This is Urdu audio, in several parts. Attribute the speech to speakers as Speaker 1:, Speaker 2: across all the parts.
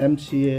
Speaker 1: MCA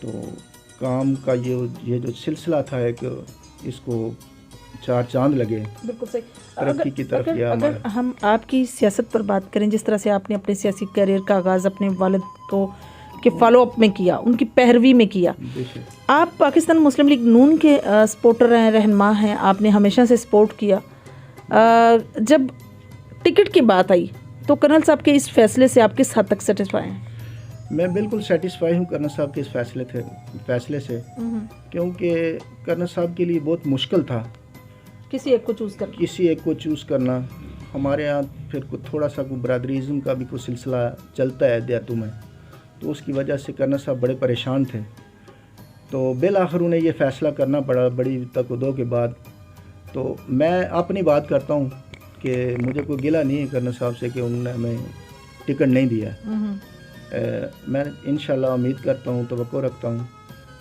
Speaker 1: تو کام کا یہ جو سلسلہ تھا ایک اس کو 4 چاند لگے
Speaker 2: بالکل صحیح.
Speaker 1: ترقی کی طرف.
Speaker 2: اگر ہم آپ کی سیاست پر بات کریں، جس طرح سے آپ نے اپنے سیاسی کیریئر کا آغاز اپنے والد کو کے فالو اپ میں کیا، ان کی پیروی میں کیا، آپ پاکستان مسلم لیگ نون کے سپورٹر ہیں، رہنما ہیں، آپ نے ہمیشہ سے سپورٹ کیا. جب ٹکٹ کی بات آئی تو کرنل صاحب کے اس فیصلے سے آپ کس حد تک سیٹسفائی ہیں؟
Speaker 1: میں بالکل سیٹسفائی ہوں کرنل صاحب کے اس فیصلے سے، کیونکہ کرنل صاحب کے لیے بہت مشکل تھا
Speaker 2: کسی ایک کو چوز کرنا. ہمارے یہاں پھر تھوڑا سا کوئی برادریزم کا بھی کوئی سلسلہ چلتا ہے دیہاتوں میں، تو اس کی وجہ سے کرنل صاحب بڑے پریشان تھے. تو بالآخر انہیں یہ فیصلہ کرنا پڑا بڑی تکدو کے بعد. تو میں اپنی بات کرتا ہوں کہ مجھے کوئی گلہ نہیں ہے کرنل صاحب سے کہ انہوں نے ہمیں ٹکٹ نہیں دیا. میں انشاءاللہ امید کرتا ہوں، توقع رکھتا ہوں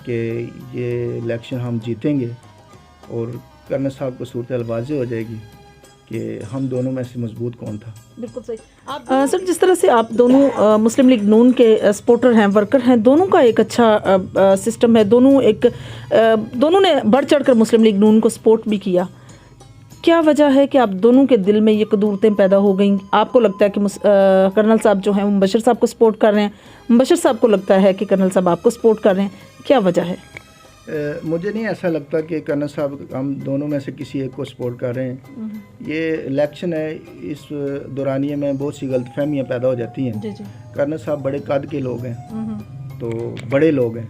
Speaker 2: کہ یہ الیکشن ہم جیتیں گے اور کرنل صاحب کو صورتحال واضح ہو جائے گی کہ ہم دونوں میں سے مضبوط کون تھا. بالکل صحیح. سر، جس طرح سے آپ دونوں مسلم لیگ نون کے سپورٹر ہیں، ورکر ہیں، دونوں کا ایک اچھا سسٹم ہے، دونوں نے بڑھ چڑھ کر مسلم لیگ نون کو سپورٹ بھی کیا. کیا وجہ ہے کہ آپ دونوں کے دل میں یہ قدورتیں پیدا ہو گئیں؟ آپ کو لگتا ہے کہ کرنل صاحب جو ہیں وہ مبشر صاحب کو سپورٹ کر رہے ہیں، مبشر صاحب کو لگتا ہے کہ کرنل صاحب آپ کو سپورٹ کر رہے ہیں، کیا وجہ ہے؟
Speaker 1: مجھے نہیں ایسا لگتا کہ کرنل صاحب ہم دونوں میں سے کسی ایک کو سپورٹ کر رہے ہیں. یہ الیکشن ہے، اس دورانیے میں بہت سی غلط فہمیاں پیدا ہو جاتی ہیں. کرنل صاحب بڑے قد کے لوگ ہیں، تو بڑے لوگ ہیں،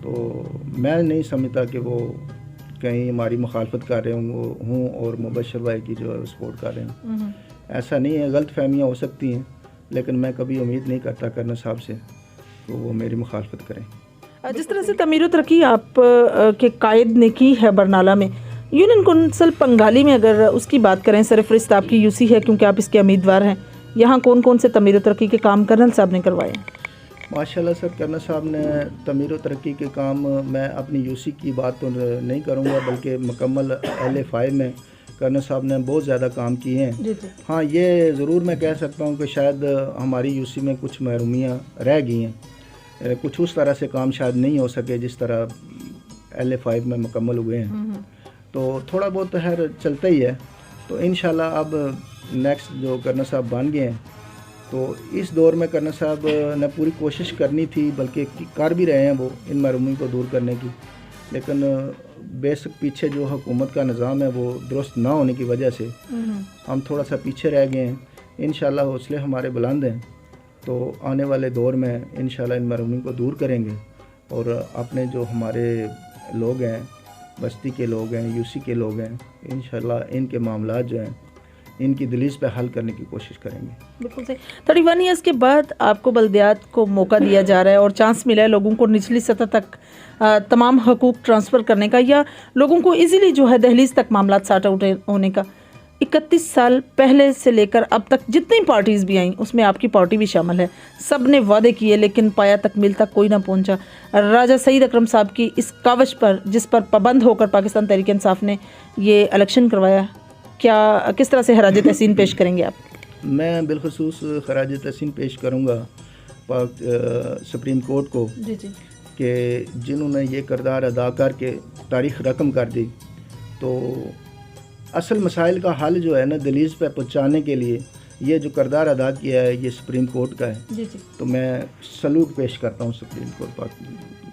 Speaker 1: تو میں نہیں سمجھتا کہ وہ کہیں ہماری مخالفت کر رہے ہوں اور مبشر بھائی کی جو ہے سپورٹ کر رہے ہیں. ایسا نہیں ہے، غلط فہمیاں ہو سکتی ہیں، لیکن میں کبھی امید نہیں کرتا کرنل صاحب سے کہ وہ میری مخالفت کریں.
Speaker 2: جس طرح سے تعمیر و ترقی آپ کے قائد نے کی ہے برنالہ میں، یونین کونسل پنگالی میں اگر اس کی بات کریں، سرفہرست آپ کی یوسی ہے کیونکہ آپ اس کے امیدوار ہیں، یہاں کون کون سے تعمیر و ترقی کے کام کرنل صاحب نے کروائے ہیں؟
Speaker 1: ماشاءاللہ سر، کرنل صاحب نے تعمیر و ترقی کے کام، میں اپنی یوسی کی بات تو نہیں کروں گا، بلکہ مکمل LA5 میں کرنل صاحب نے بہت زیادہ کام کیے ہیں. ہاں، یہ ضرور میں کہہ سکتا ہوں کہ شاید ہماری یوسی میں کچھ محرومیاں رہ گئی ہیں، کچھ اس طرح سے کام شاید نہیں ہو سکے جس طرح LA5 میں مکمل ہوئے ہیں. تو تھوڑا بہت تو خیر چلتا ہی ہے. تو انشاءاللہ اب نیکسٹ جو کرنل صاحب بن گئے ہیں، تو اس دور میں کرنل صاحب نے پوری کوشش کرنی تھی، بلکہ کر بھی رہے ہیں وہ ان محرومی کو دور کرنے کی. لیکن بیسک پیچھے جو حکومت کا نظام ہے وہ درست نہ ہونے کی وجہ سے ہم تھوڑا سا پیچھے رہ گئے ہیں. انشاءاللہ حوصلے ہمارے بلند ہیں، تو آنے والے دور میں انشاءاللہ ان محرومی کو دور کریں گے اور اپنے جو ہمارے لوگ ہیں، بستی کے لوگ ہیں، یوسی کے لوگ ہیں، انشاءاللہ ان کے معاملات جو ہیں ان کی دلیز پہ حل کرنے کی کوشش کریں گے.
Speaker 2: بالکل صحیح. 31 ایئرس کے بعد آپ کو بلدیات کو موقع دیا جا رہا ہے اور چانس ملا ہے لوگوں کو نچلی سطح تک تمام حقوق ٹرانسفر کرنے کا، یا لوگوں کو ایزیلی جو ہے دہلیز تک معاملات سارٹ آؤٹ ہونے کا. 31 سال پہلے سے لے کر اب تک جتنی پارٹیز بھی آئیں، اس میں آپ کی پارٹی بھی شامل ہے، سب نے وعدے کیے لیکن پایا تکمیل تک کوئی نہ پہنچا. راجہ سعید اکرم صاحب کی اس کاوش پر، جس پر پابند ہو کر پاکستان تحریک انصاف نے یہ الیکشن کروایا، کس طرح سے خراج تحسین پیش کریں گے آپ؟
Speaker 1: میں بالخصوص خراج تحسین پیش کروں گا سپریم کورٹ کو کہ جنہوں نے یہ کردار ادا کر کے تاریخ رقم کر دی. تو اصل مسائل کا حل جو ہے نا دہلیز پہ پہنچانے کے لیے یہ جو کردار ادا کیا ہے یہ سپریم کورٹ کا ہے. تو میں سلوٹ پیش کرتا ہوں سپریم کورٹ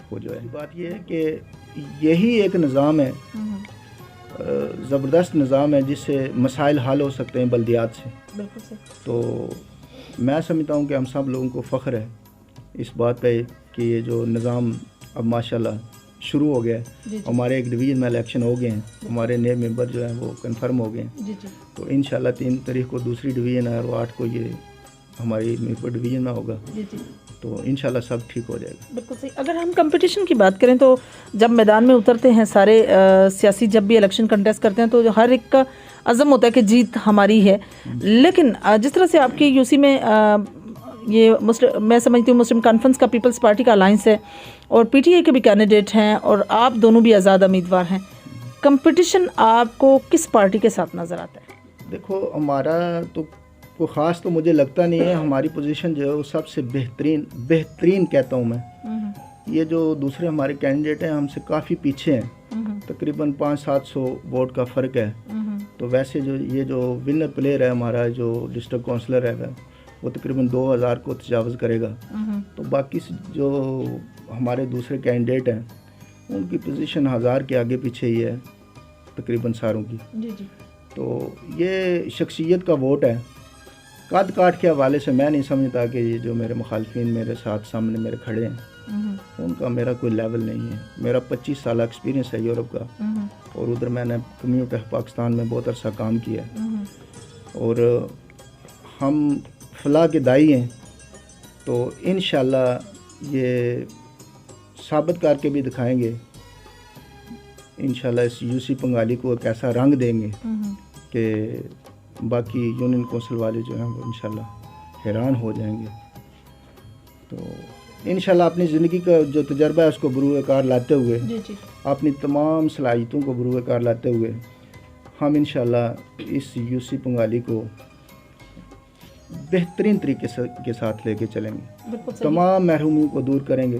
Speaker 1: کو. جو ہے بات یہ ہے کہ یہی ایک نظام ہے، زبردست نظام ہے جس سے مسائل حل ہو سکتے ہیں بلدیات سے. تو میں سمجھتا ہوں کہ ہم سب لوگوں کو فخر ہے اس بات پہ کہ یہ جو نظام اب ماشاءاللہ شروع ہو گیا ہے. ہمارے ایک ڈویژن میں الیکشن ہو گئے ہیں، ہمارے نئے ممبر جو ہیں وہ کنفرم ہو گئے ہیں. تو انشاءاللہ 3 تاریخ کو دوسری ڈویژن ہے اور 8 کو یہ ہماری میرپور ڈویژن میں ہوگا. تو انشاءاللہ سب ٹھیک ہو جائے گا. بالکل
Speaker 2: صحیح. اگر ہم کمپٹیشن کی بات کریں تو جب میدان میں اترتے ہیں سارے سیاسی، جب بھی الیکشن کنٹیسٹ کرتے ہیں تو ہر ایک کا عزم ہوتا ہے کہ جیت ہماری ہے. لیکن جس طرح سے آپ کی یوسی میں یہ میں سمجھتی ہوں مسلم کانفرنس کا پیپلز پارٹی کا الائنس ہے اور PTI کے بھی کینڈیڈیٹ ہیں اور آپ دونوں بھی آزاد امیدوار ہیں، کمپٹیشن آپ کو کس پارٹی کے ساتھ نظر آتا ہے؟
Speaker 1: دیکھو، ہمارا تو کوئی خاص تو مجھے لگتا نہیں ہے. ہماری پوزیشن جو ہے وہ سب سے بہترین کہتا ہوں میں، یہ جو دوسرے ہمارے کینڈیڈیٹ ہیں ہم سے کافی پیچھے ہیں، تقریباً 500-700 ووٹ کا فرق ہے. تو ویسے جو یہ جو ونر پلیئر ہے ہمارا جو ڈسٹرکٹ کونسلر ہے وہ تقریباً 2000 کو تجاوز کرے گا. تو باقی جو ہمارے دوسرے کینڈیڈیٹ ہیں ان کی پوزیشن 1000 کے آگے پیچھے ہی ہے تقریباً ساروں کی. تو یہ شخصیت کا ووٹ ہے. قد کاٹ کے حوالے سے میں نہیں سمجھتا کہ یہ جو میرے مخالفین میرے ساتھ سامنے میرے کھڑے ہیں ان کا میرا کوئی لیول نہیں ہے. میرا 25 سالہ ایکسپیرینس ہے یورپ کا، اور ادھر میں نے کمیونٹی آف پاکستان میں بہت عرصہ کام کیا ہے، اور ہم فلاح کے دائی ہیں. تو انشاءاللہ یہ ثابت کر کے بھی دکھائیں گے انشاءاللہ اس یو سی پنگالی کو ایک ایسا رنگ دیں گے کہ باقی یونین کونسل والے جو ہیں وہ انشاءاللہ حیران ہو جائیں گے. تو انشاءاللہ اپنی زندگی کا جو تجربہ ہے اس کو بروئے کار لاتے ہوئے، اپنی تمام صلاحیتوں کو بروئے کار لاتے ہوئے ہم انشاءاللہ اس یو سی پنگالی کو بہترین طریقے کے ساتھ لے کے چلیں گے. تمام محرومیوں کو دور کریں گے،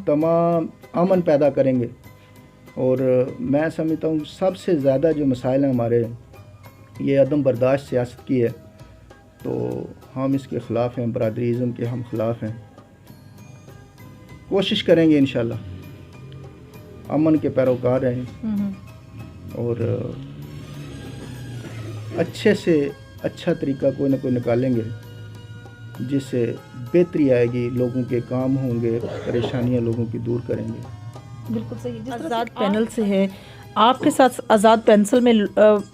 Speaker 1: تمام امن پیدا کریں گے. اور میں سمجھتا ہوں سب سے زیادہ جو مسائل ہیں ہمارے یہ عدم برداشت سیاست کی ہے، تو ہم اس کے خلاف ہیں، برادری ازم کے ہم خلاف ہیں. کوشش کریں گے انشاءاللہ امن کے پیروکار رہیں اور اچھے سے اچھا طریقہ کوئی نہ کوئی نکالیں گے جس سے بہتری آئے گی، لوگوں کے کام ہوں گے، پریشانیاں لوگوں کی دور کریں گے.
Speaker 2: بالکل صحیح. آزاد پینل سے ہے آپ کے ساتھ، آزاد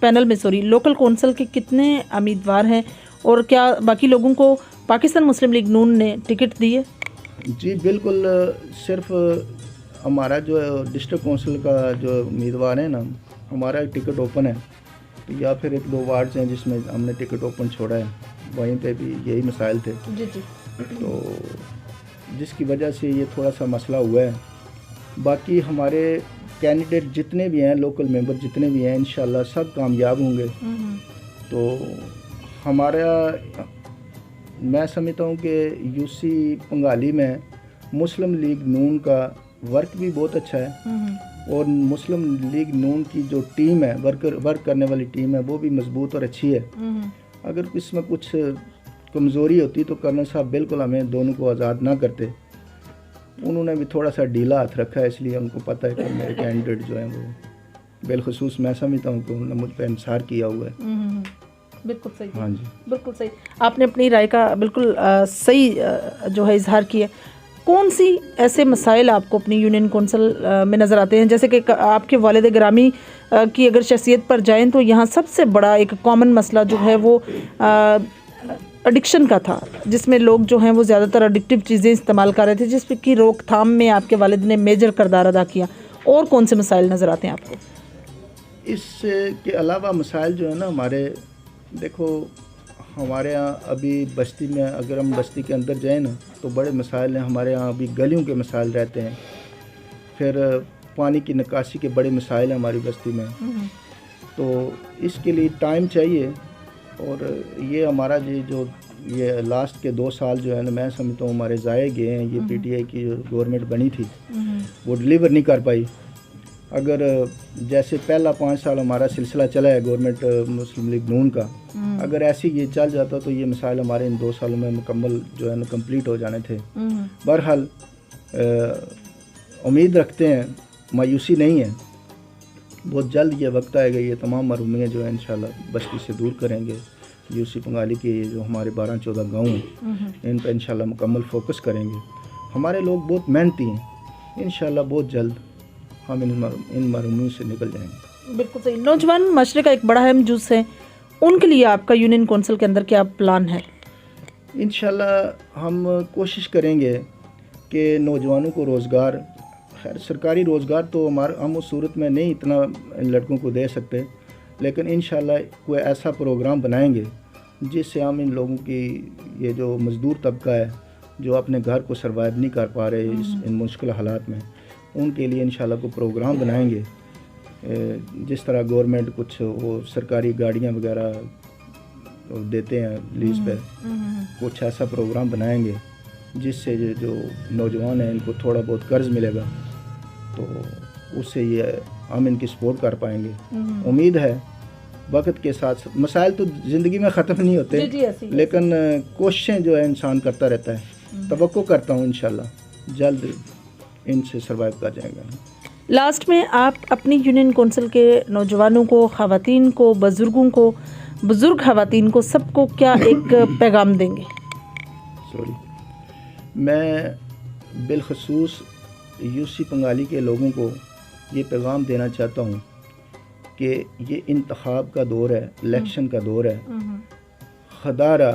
Speaker 2: پینل میں لوکل کونسل کے کتنے امیدوار ہیں اور کیا باقی لوگوں کو پاکستان مسلم لیگ نون نے ٹکٹ دی ہے؟
Speaker 1: جی بالکل، صرف ہمارا جو ڈسٹرکٹ کونسل کا جو امیدوار ہیں نا ہمارا ٹکٹ اوپن ہے، یا پھر 1-2 وارڈز ہیں جس میں ہم نے ٹکٹ اوپن چھوڑا ہے، وہیں پہ بھی یہی مسائل تھے. تو جس کی وجہ سے یہ تھوڑا سا مسئلہ ہوا ہے. باقی ہمارے کینڈیڈیٹ جتنے بھی ہیں، لوکل ممبر جتنے بھی ہیں، انشاءاللہ سب کامیاب ہوں گے. تو ہمارا میں سمجھتا ہوں کہ یو سی پنگالی میں مسلم لیگ نون کا ورک بھی بہت اچھا ہے، اور مسلم لیگ نون کی جو ٹیم ہے، ورک کرنے والی ٹیم ہے، وہ بھی مضبوط اور اچھی ہے. اگر اس میں کچھ کمزوری ہوتی تو کرنل صاحب بالکل ہمیں دونوں کو آزاد نہ کرتے. انہوں نے بھی تھوڑا سا ڈھیلا ہاتھ رکھا ہے، اس لیے ان کو پتہ ہے کہ میرے کینڈیڈیٹ جو ہیں وہ بالخصوص میں سمجھتا ہوں کہ انہوں نے مجھ پہ انحصار کیا ہوا ہے.
Speaker 2: بالکل صحیح.
Speaker 1: ہاں جی
Speaker 2: بالکل صحیح. آپ نے اپنی رائے کا بالکل صحیح جو ہے اظہار کیا. کون سی ایسے مسائل آپ کو اپنی یونین کونسل میں نظر آتے ہیں؟ جیسے کہ آپ کے والد گرامی کی اگر شخصیت پر جائیں تو یہاں سب سے بڑا ایک کامن مسئلہ جو ہے وہ ایڈکشن کا تھا، جس میں لوگ جو ہیں وہ زیادہ تر ایڈکٹیو چیزیں استعمال کر رہے تھے، جس کی روک تھام میں آپ کے والد نے میجر کردار ادا کیا. اور کون سے مسائل نظر آتے ہیں آپ کو؟
Speaker 1: اس کے علاوہ مسائل جو ہے نا ہمارے، دیکھو ہمارے ہاں ابھی بستی میں اگر ہم بستی کے اندر جائیں نا تو بڑے مسائل ہیں. ہمارے ہاں ابھی گلیوں کے مسائل رہتے ہیں، پھر پانی کی نکاسی کے بڑے مسائل ہیں ہماری بستی میں. تو اس کے لیے ٹائم چاہیے، اور یہ ہمارا جو یہ لاسٹ کے 2 سال جو ہے نا میں سمجھتا ہوں ہمارے ضائع گئے ہیں. یہ پی ٹی آئی کی جو گورنمنٹ بنی تھی وہ ڈلیور نہیں کر پائی. اگر جیسے پہلا 5 سال ہمارا سلسلہ چلا ہے گورنمنٹ مسلم لیگ نون کا، اگر ایسی یہ چل جاتا تو یہ مسائل ہمارے ان 2 سالوں میں مکمل جو ہے نا کمپلیٹ ہو جانے تھے. بہرحال امید رکھتے ہیں، مایوسی نہیں ہے، بہت جلد یہ وقت آئے گا یہ تمام محرومیاں جو ہے انشاءاللہ بستی سے دور کریں گے. یو سی پنگالی کے جو ہمارے 12-14 گاؤں ہیں ان پہ انشاءاللہ مکمل فوکس کریں گے. ہمارے لوگ بہت محنتی ہیں، انشاءاللہ بہت جلد ہم ان محرومیوں سے نکل جائیں گے.
Speaker 2: بالکل صحیح. نوجوان معاشرے کا ایک بڑا اہم جز ہے، ان کے لیے آپ کا یونین کونسل کے اندر کیا پلان ہے؟
Speaker 1: انشاءاللہ ہم کوشش کریں گے کہ نوجوانوں کو روزگار، خیر سرکاری روزگار تو ہم اس صورت میں نہیں اتنا ان لڑکوں کو دے سکتے، لیکن انشاءاللہ کوئی ایسا پروگرام بنائیں گے جس سے ہم ان لوگوں کی یہ جو مزدور طبقہ ہے جو اپنے گھر کو سروائیو نہیں کر پا رہے ان مشکل حالات میں، ان کے لیے انشاءاللہ کوئی پروگرام بنائیں گے. جس طرح گورنمنٹ کچھ وہ سرکاری گاڑیاں وغیرہ دیتے ہیں لیز پہ، کچھ ایسا پروگرام بنائیں گے جس سے جو نوجوان ہیں ان کو تھوڑا بہت قرض ملے گا تو اس سے یہ ہم ان کی سپورٹ کر پائیں گے. امید ہے وقت کے ساتھ مسائل تو زندگی میں ختم نہیں ہوتے, لیکن کوششیں جو ہے انسان کرتا رہتا ہے. توقع کرتا ہوں انشاءاللہ جلد ان سے سروائیو کر جائے گا.
Speaker 2: لاسٹ میں آپ اپنی یونین کونسل کے نوجوانوں کو, خواتین کو, بزرگوں کو, بزرگ خواتین کو, سب کو کیا ایک پیغام دیں گے؟
Speaker 1: میں بالخصوص یوسی پنگالی کے لوگوں کو یہ پیغام دینا چاہتا ہوں کہ یہ انتخاب کا دور ہے, الیکشن کا دور ہے. خدارہ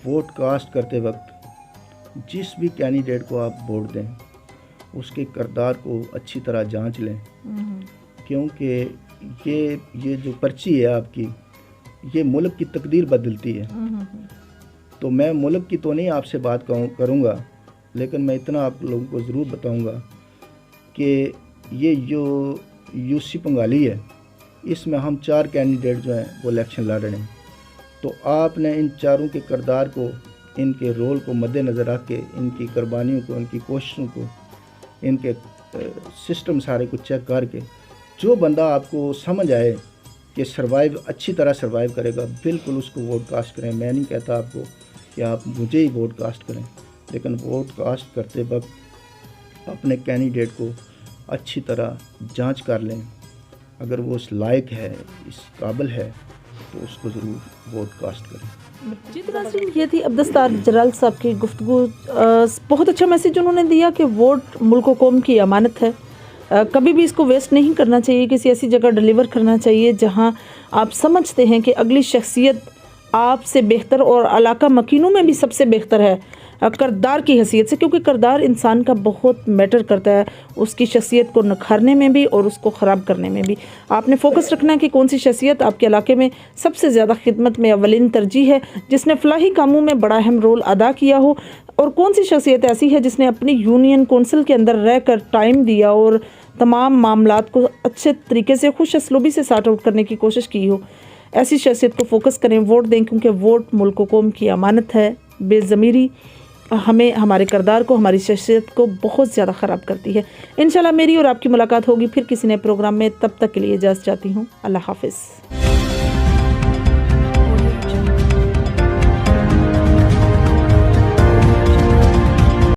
Speaker 1: ووٹ کاسٹ کرتے وقت جس بھی کینڈیڈیٹ کو آپ ووٹ دیں اس کے کردار کو اچھی طرح جانچ لیں, کیونکہ یہ جو پرچی ہے آپ کی یہ ملک کی تقدیر بدلتی ہے. تو میں ملک کی تو نہیں آپ سے بات کروں گا, لیکن میں اتنا آپ لوگوں کو ضرور بتاؤں گا کہ یہ جو یوسی پنگالی ہے اس میں ہم 4 کینڈیڈیٹ جو ہیں وہ الیکشن لڑ رہے ہیں. تو آپ نے ان چاروں کے کردار کو, ان کے رول کو مد نظر رکھ کے, ان کی قربانیوں کو, ان کی کوششوں کو, ان کے سسٹم سارے کو چیک کر کے جو بندہ آپ کو سمجھ آئے کہ اچھی طرح سروائیو کرے گا, بالکل اس کو ووٹ کاسٹ کریں. میں نہیں کہتا آپ کو کہ آپ مجھے ہی ووٹ کاسٹ کریں, لیکن ووٹ کاسٹ کرتے وقت اپنے کینڈیڈیٹ کو اچھی طرح جانچ کر لیں. اگر وہ اس لائق ہے, اس قابل ہے, تو اس کو ضرور ووٹ کاسٹ کریں.
Speaker 2: جی تو ناظرین, یہ تھی عبدالستار جلال صاحب کی گفتگو. بہت اچھا میسیج انہوں نے دیا کہ ووٹ ملک و قوم کی امانت ہے, کبھی بھی اس کو ویسٹ نہیں کرنا چاہیے, کسی ایسی جگہ ڈیلیور کرنا چاہیے جہاں آپ سمجھتے ہیں کہ اگلی شخصیت آپ سے بہتر اور علاقہ مکینوں میں بھی سب سے بہتر ہے کردار کی حیثیت سے, کیونکہ کردار انسان کا بہت میٹر کرتا ہے اس کی شخصیت کو نکھارنے میں بھی اور اس کو خراب کرنے میں بھی. آپ نے فوکس رکھنا ہے کہ کون سی شخصیت آپ کے علاقے میں سب سے زیادہ خدمت میں اولین ترجیح ہے, جس نے فلاحی کاموں میں بڑا اہم رول ادا کیا ہو, اور کون سی شخصیت ایسی ہے جس نے اپنی یونین کونسل کے اندر رہ کر ٹائم دیا اور تمام معاملات کو اچھے طریقے سے خوش اسلوبی سے سارٹ آؤٹ کرنے کی کوشش کی ہو. ایسی شخصیت کو فوکس کریں, ووٹ دیں, کیونکہ ووٹ ملک و قوم کی امانت ہے. بے ضمیری ہمیں, ہمارے کردار کو, ہماری شخصیت کو بہت زیادہ خراب کرتی ہے. انشاءاللہ میری اور آپ کی ملاقات ہوگی پھر کسی نئے پروگرام میں. تب تک کے لیے اجازت چاہتی ہوں. اللہ حافظ.